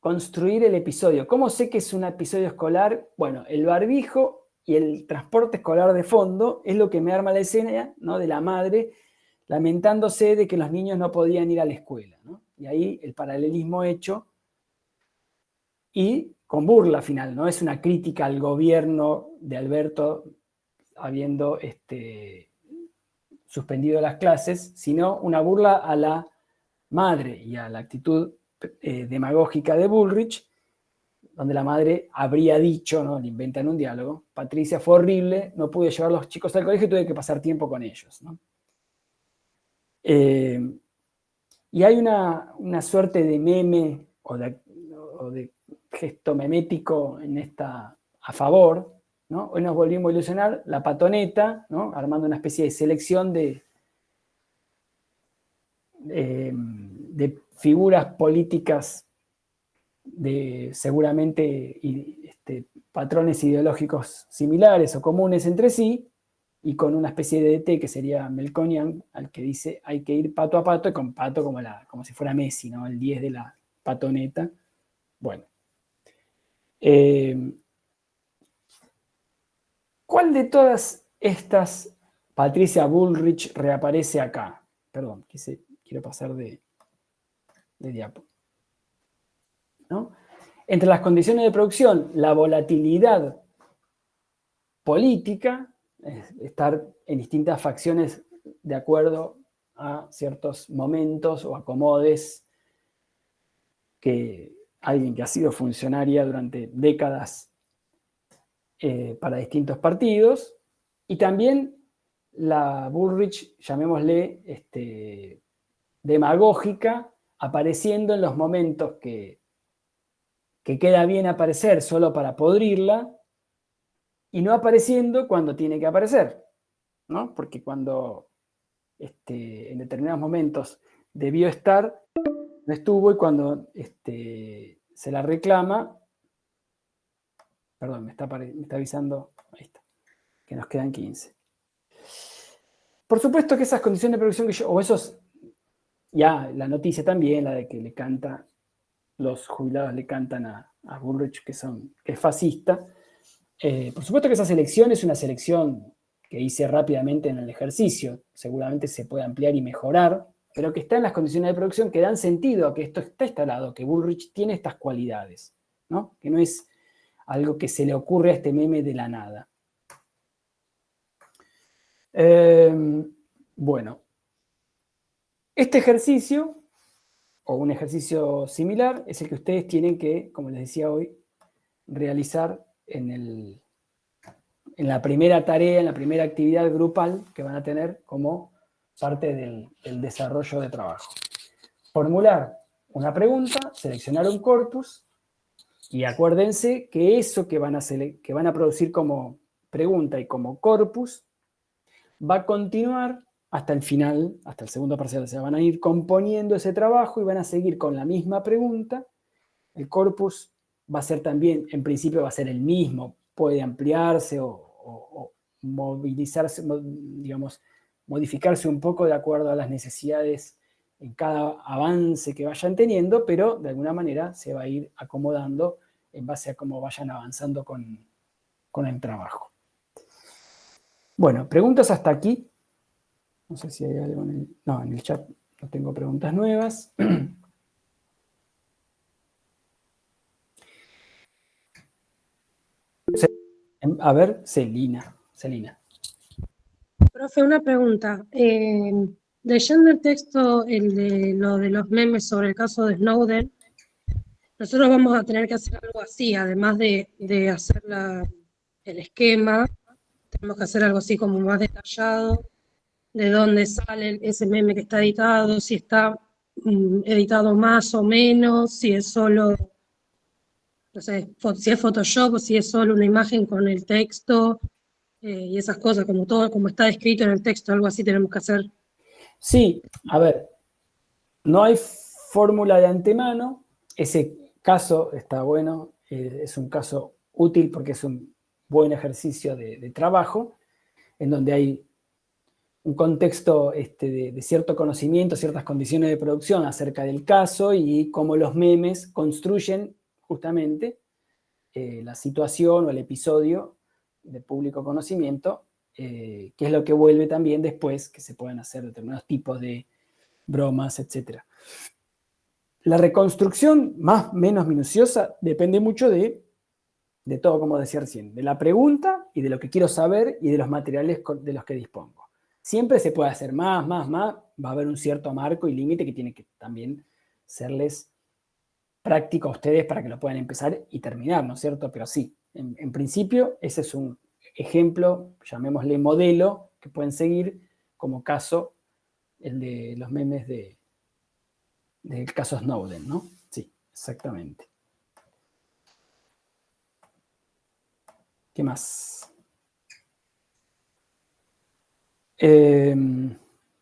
construir el episodio. ¿Cómo sé que es un episodio escolar? Bueno, el barbijo y el transporte escolar de fondo es lo que me arma la escena, ¿no? De la madre lamentándose de que los niños no podían ir a la escuela, ¿no? Y ahí el paralelismo hecho, y con burla final, no es una crítica al gobierno de Alberto habiendo suspendido las clases, sino una burla a la madre y a la actitud demagógica de Bullrich, donde la madre habría dicho, ¿no? Le inventan un diálogo, Patricia fue horrible, no pude llevar a los chicos al colegio y tuve que pasar tiempo con ellos, ¿no? Y hay una suerte de meme o de gesto memético a favor, ¿no? Hoy nos volvimos a ilusionar, la patoneta, ¿no? Armando una especie de selección de figuras políticas de seguramente patrones ideológicos similares o comunes entre sí, y con una especie de DT que sería Melconian, al que dice hay que ir pato a pato, y con pato como si fuera Messi, ¿no? El 10 de la patoneta. Bueno. ¿Cuál de todas estas Patricia Bullrich reaparece acá? Perdón, quiero pasar de diapo. ¿No? Entre las condiciones de producción, la volatilidad política, estar en distintas facciones de acuerdo a ciertos momentos o acomodes que alguien que ha sido funcionaria durante décadas para distintos partidos, y también la Bullrich, llamémosle, demagógica, apareciendo en los momentos que queda bien aparecer solo para podrirla, y no apareciendo cuando tiene que aparecer, ¿no? Porque cuando en determinados momentos debió estar, no estuvo, y cuando se la reclama, perdón, me está avisando, ahí está, que nos quedan 15. Por supuesto que esas condiciones de producción o esos, ya la noticia también, la de que le canta, los jubilados le cantan a Bullrich que es fascista. Por supuesto que esa selección es una selección que hice rápidamente en el ejercicio, seguramente se puede ampliar y mejorar, pero que está en las condiciones de producción que dan sentido a que esto está instalado, que Bullrich tiene estas cualidades, ¿no? Que no es algo que se le ocurre a este meme de la nada. Bueno, este ejercicio, o un ejercicio similar, es el que ustedes tienen que, como les decía hoy, realizar en la primera tarea, en la primera actividad grupal que van a tener como parte del desarrollo de trabajo. Formular una pregunta, seleccionar un corpus, y acuérdense que eso que van a producir como pregunta y como corpus va a continuar hasta el final, hasta el segundo parcial. O sea, van a ir componiendo ese trabajo y van a seguir con la misma pregunta. El corpus va a ser también, en principio va a ser el mismo, puede ampliarse o movilizarse, digamos, modificarse un poco de acuerdo a las necesidades en cada avance que vayan teniendo, pero de alguna manera se va a ir acomodando en base a cómo vayan avanzando con el trabajo. Bueno, preguntas hasta aquí. No sé si hay algo en el chat no tengo preguntas nuevas. A ver, Celina. Profe, una pregunta. Leyendo el texto, lo de los memes sobre el caso de Snowden, nosotros vamos a tener que hacer algo así, además de hacer el esquema, tenemos que hacer algo así como más detallado, de dónde sale ese meme que está editado, si está editado más o menos, si es solo, no sé, si es Photoshop o si es solo una imagen con el texto, y esas cosas, como todo, como está descrito en el texto, algo así tenemos que hacer. Sí, a ver, no hay fórmula de antemano. Ese caso está bueno, es un caso útil porque es un buen ejercicio de trabajo, en donde hay un contexto de cierto conocimiento, ciertas condiciones de producción acerca del caso y cómo los memes construyen justamente la situación o el episodio de público conocimiento, que es lo que vuelve también después que se puedan hacer determinados tipos de bromas, etc. La reconstrucción menos minuciosa depende mucho de todo, como decía recién, de la pregunta y de lo que quiero saber y de los materiales de los que dispongo. Siempre se puede hacer más, va a haber un cierto marco y límite que tiene que también serles práctico a ustedes para que lo puedan empezar y terminar, ¿no es cierto? Pero sí, en principio ese es un ejemplo, llamémosle modelo, que pueden seguir como caso el de los memes del caso Snowden, ¿no? Sí, exactamente. ¿Qué más?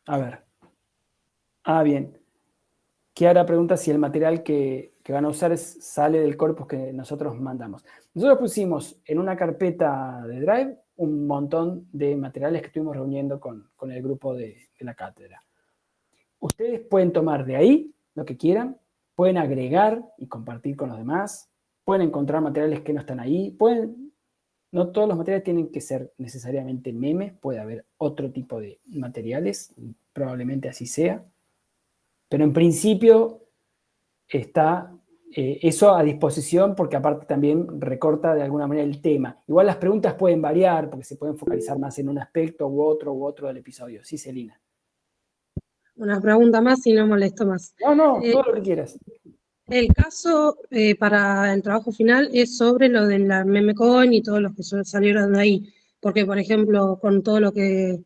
A ver. Bien. Kiara pregunta si el material que van a usar sale del corpus que nosotros mandamos. Nosotros pusimos en una carpeta de Drive un montón de materiales que estuvimos reuniendo con el grupo de la cátedra. Ustedes pueden tomar de ahí lo que quieran, pueden agregar y compartir con los demás, pueden encontrar materiales que no están ahí, no todos los materiales tienen que ser necesariamente memes, puede haber otro tipo de materiales, probablemente así sea, pero en principio está eso a disposición porque aparte también recorta de alguna manera el tema. Igual las preguntas pueden variar porque se pueden focalizar más en un aspecto u otro del episodio. Sí, Celina. Una pregunta más y no molesto más. No, todo lo que quieras. El caso para el trabajo final es sobre lo de la memecoin y todos los que salieron de ahí. Porque, por ejemplo, con todo lo que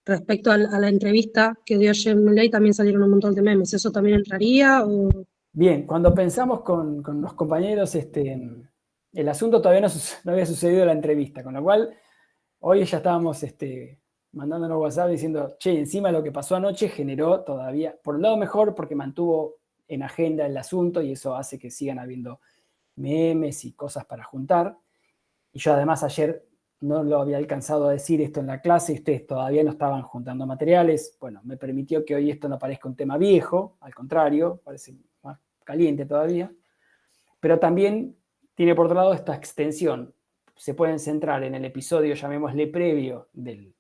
respecto a la entrevista que dio Jen Milley también salieron un montón de memes. ¿Eso también entraría? O... Bien, cuando pensamos con los compañeros, el asunto todavía no había sucedido la entrevista, con lo cual hoy ya estábamos mandándonos WhatsApp diciendo, che, encima lo que pasó anoche generó todavía, por un lado mejor, porque mantuvo en agenda el asunto y eso hace que sigan habiendo memes y cosas para juntar. Y yo además ayer no lo había alcanzado a decir esto en la clase y ustedes todavía no estaban juntando materiales. Bueno, me permitió que hoy esto no parezca un tema viejo, al contrario, parece más caliente todavía. Pero también tiene por otro lado esta extensión. Se pueden centrar en el episodio, llamémosle previo, del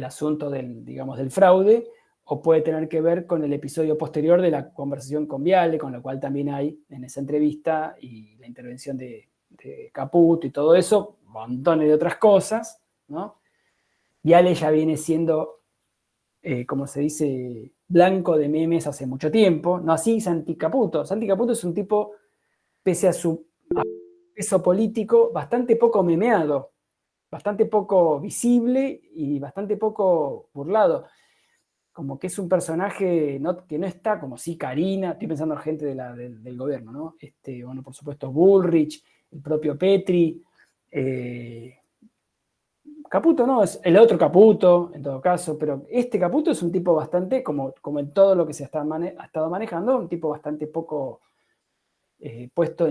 asunto del fraude, o puede tener que ver con el episodio posterior de la conversación con Viale, con lo cual también hay en esa entrevista y la intervención de Caputo y todo eso, montones de otras cosas, ¿no? Viale ya viene siendo, como se dice, blanco de memes hace mucho tiempo, no así Santi Caputo. Santi Caputo es un tipo, pese a su peso político, bastante poco memeado, bastante poco visible y bastante poco burlado. Como que es un personaje que no está como si Karina, estoy pensando en gente del gobierno, ¿no? Bueno, por supuesto, Bullrich, el propio Petri, Caputo no, es el otro Caputo, en todo caso, pero este Caputo es un tipo bastante, como en todo lo que se ha estado manejando, un tipo bastante poco puesto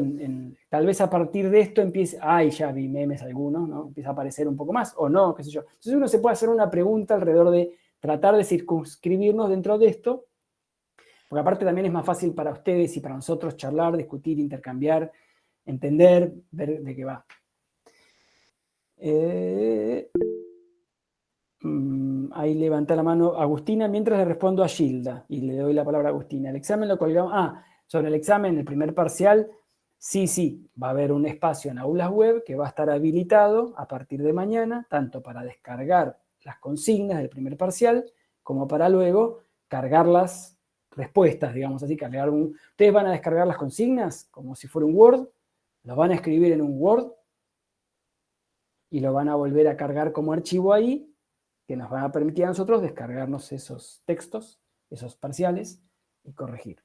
tal vez a partir de esto empiece, ya vi memes algunos, ¿no? Empieza a aparecer un poco más, o no, qué sé yo. Entonces uno se puede hacer una pregunta alrededor de tratar de circunscribirnos dentro de esto, porque aparte también es más fácil para ustedes y para nosotros charlar, discutir, intercambiar, entender, ver de qué va. Ahí levanta la mano Agustina, mientras le respondo a Gilda, y le doy la palabra a Agustina. El examen lo colgamos, sobre el examen, el primer parcial, sí, va a haber un espacio en Aulas Web que va a estar habilitado a partir de mañana, tanto para descargar las consignas del primer parcial, como para luego cargar las respuestas, digamos así, ustedes van a descargar las consignas como si fuera un Word, lo van a escribir en un Word y lo van a volver a cargar como archivo ahí, que nos van a permitir a nosotros descargarnos esos textos, esos parciales, y corregir.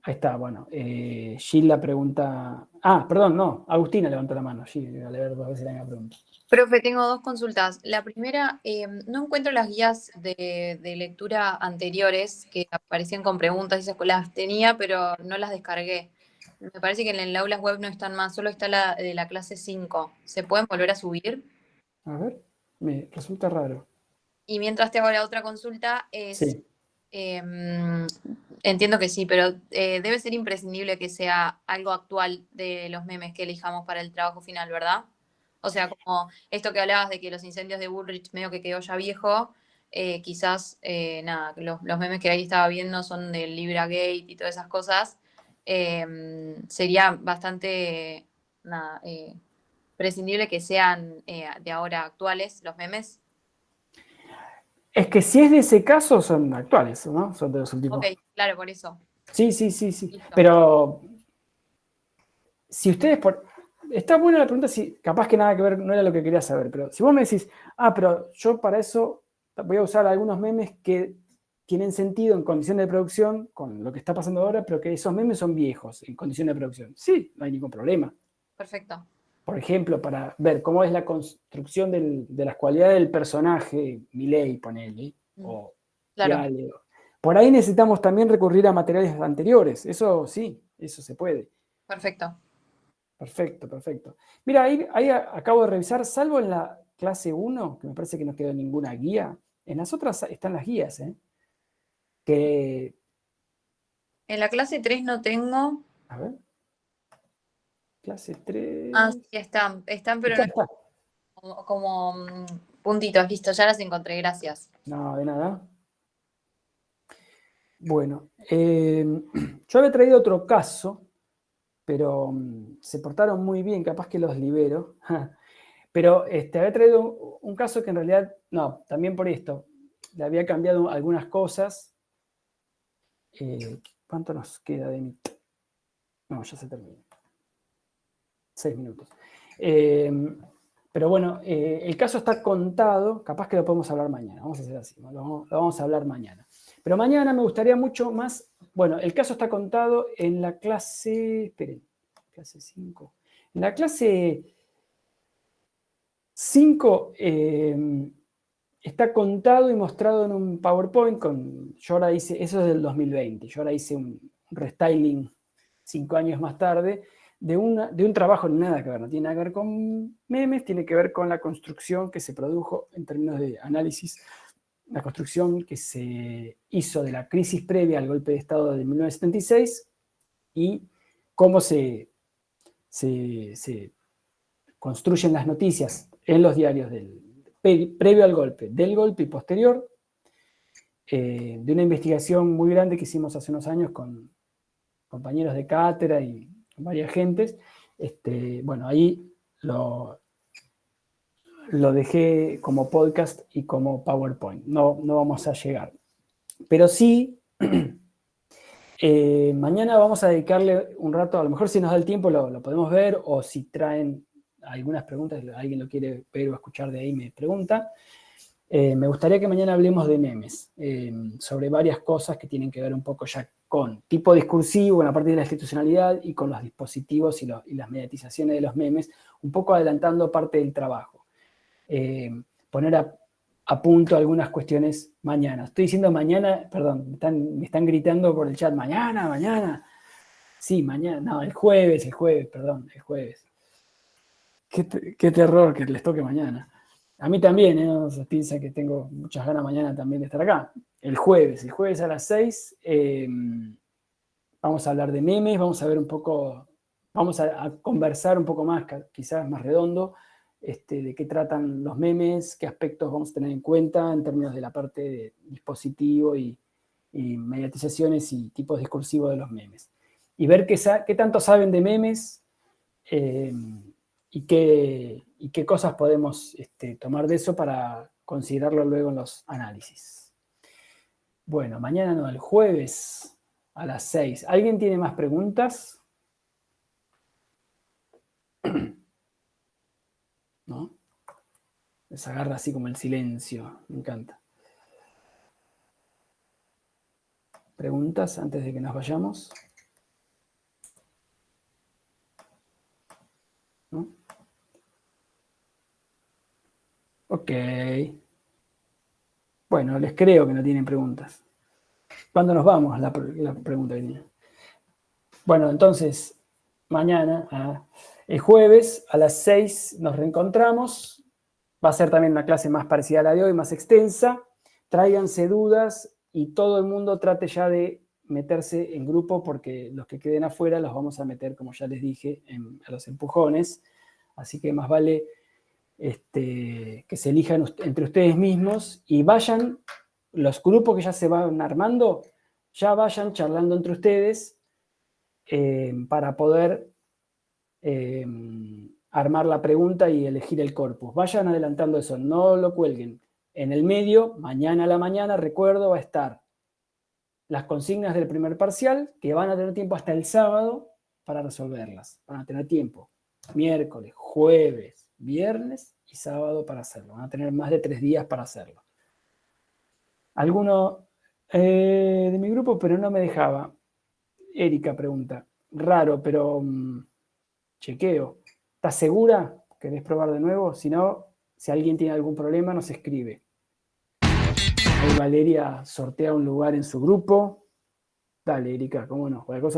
Ahí está, bueno. Gilda pregunta... perdón, no. Agustina levantó la mano. Gilda, a ver si la misma pregunta. Profe, tengo dos consultas. La primera, no encuentro las guías de lectura anteriores que aparecían con preguntas, esas las tenía, pero no las descargué. Me parece que en el Aulas Web no están más, solo está la de la clase 5. ¿Se pueden volver a subir? A ver, me resulta raro. Y mientras te hago la otra consulta es... Sí. Entiendo que sí, pero debe ser imprescindible que sea algo actual de los memes que elijamos para el trabajo final, ¿verdad? O sea, como esto que hablabas de que los incendios de Bullrich medio que quedó ya viejo, quizás, los memes que ahí estaba viendo son del Libra Gate y todas esas cosas. Sería bastante, prescindible que sean de ahora actuales los memes. Es que si es de ese caso, son actuales, ¿no? Son de los últimos. Ok, claro, por eso. Sí. Listo. Pero si ustedes... Está buena la pregunta, si capaz que nada que ver, no era lo que quería saber, pero si vos me decís, pero yo para eso voy a usar algunos memes que tienen sentido en condiciones de producción con lo que está pasando ahora, pero que esos memes son viejos en condiciones de producción. Sí, no hay ningún problema. Perfecto. Por ejemplo, para ver cómo es la construcción de las cualidades del personaje, Milei, ponele, o Claro. Viale. Por ahí necesitamos también recurrir a materiales anteriores. Eso sí, eso se puede. Perfecto. Perfecto, perfecto. Mira, ahí acabo de revisar, salvo en la clase 1, que me parece que no quedó ninguna guía, en las otras están las guías, que... En la clase 3 no tengo. A ver. Clase 3... Ah, sí, están, pero Acá no está. como puntitos, listo, ya las encontré, gracias. No, de nada. Bueno, yo había traído otro caso, pero se portaron muy bien, capaz que los libero. Pero había traído un caso que en realidad, no, también por esto, le había cambiado algunas cosas. ¿Cuánto nos queda de mí? No, ya se terminó. 6 minutos. Pero bueno, el caso está contado, capaz que lo podemos hablar mañana, vamos a hacer así, ¿no? Lo vamos a hablar mañana. Pero mañana me gustaría mucho más, bueno, el caso está contado en la clase, esperen, clase 5. En la clase 5 está contado y mostrado en un PowerPoint, yo ahora hice, eso es del 2020, yo ahora hice un restyling 5 años más tarde, de un trabajo nada que ver, no tiene nada que ver con memes, tiene que ver con la construcción que se produjo en términos de análisis, la construcción que se hizo de la crisis previa al golpe de Estado de 1976 y cómo se construyen las noticias en los diarios previo al golpe, del golpe y posterior, de una investigación muy grande que hicimos hace unos años con compañeros de cátedra y varias gentes. Bueno, ahí lo dejé como podcast y como PowerPoint. No vamos a llegar. Pero sí, mañana vamos a dedicarle un rato, a lo mejor si nos da el tiempo lo podemos ver, o si traen algunas preguntas, alguien lo quiere ver o escuchar de ahí, me pregunta. Me gustaría que mañana hablemos de memes, sobre varias cosas que tienen que ver un poco ya con tipo discursivo, en la parte de la institucionalidad y con los dispositivos y las mediatizaciones de los memes, un poco adelantando parte del trabajo. Poner a punto algunas cuestiones mañana. Estoy diciendo mañana, perdón, me están gritando por el chat, mañana. Sí, mañana, no, el jueves, perdón, el jueves. Qué terror que les toque mañana. A mí también, no se piensa que tengo muchas ganas mañana también de estar acá. El jueves a las 6, vamos a hablar de memes, vamos a ver un poco, vamos a conversar un poco más, quizás más redondo, de qué tratan los memes, qué aspectos vamos a tener en cuenta en términos de la parte de dispositivo y mediatizaciones y tipos discursivos de los memes. Y ver qué tanto saben de memes, y qué cosas podemos tomar de eso para considerarlo luego en los análisis. Bueno, mañana no, el jueves a las 6. ¿Alguien tiene más preguntas? ¿No? Les agarra así como el silencio, me encanta. ¿Preguntas antes de que nos vayamos? ¿No? Ok. Bueno, les creo que no tienen preguntas. ¿Cuándo nos vamos? La pregunta que tenía. Bueno, entonces, mañana, el jueves a las 6 nos reencontramos. Va a ser también una clase más parecida a la de hoy, más extensa. Tráiganse dudas y todo el mundo trate ya de meterse en grupo porque los que queden afuera los vamos a meter, como ya les dije, a los empujones. Así que más vale que se elijan entre ustedes mismos y vayan, los grupos que ya se van armando, ya vayan charlando entre ustedes para poder armar la pregunta y elegir el corpus. Vayan adelantando eso, no lo cuelguen. En el medio, mañana a la mañana, recuerdo, va a estar las consignas del primer parcial, que van a tener tiempo hasta el sábado para resolverlas. Van a tener tiempo miércoles, jueves, viernes y sábado para hacerlo. Van a tener más de 3 días para hacerlo. Alguno de mi grupo, pero no me dejaba. Erika pregunta. Raro, pero chequeo. ¿Estás segura? ¿Querés probar de nuevo? Si no, si alguien tiene algún problema, nos escribe. Ahí Valeria sortea un lugar en su grupo. Dale, Erika, cómo no. Cualquier cosa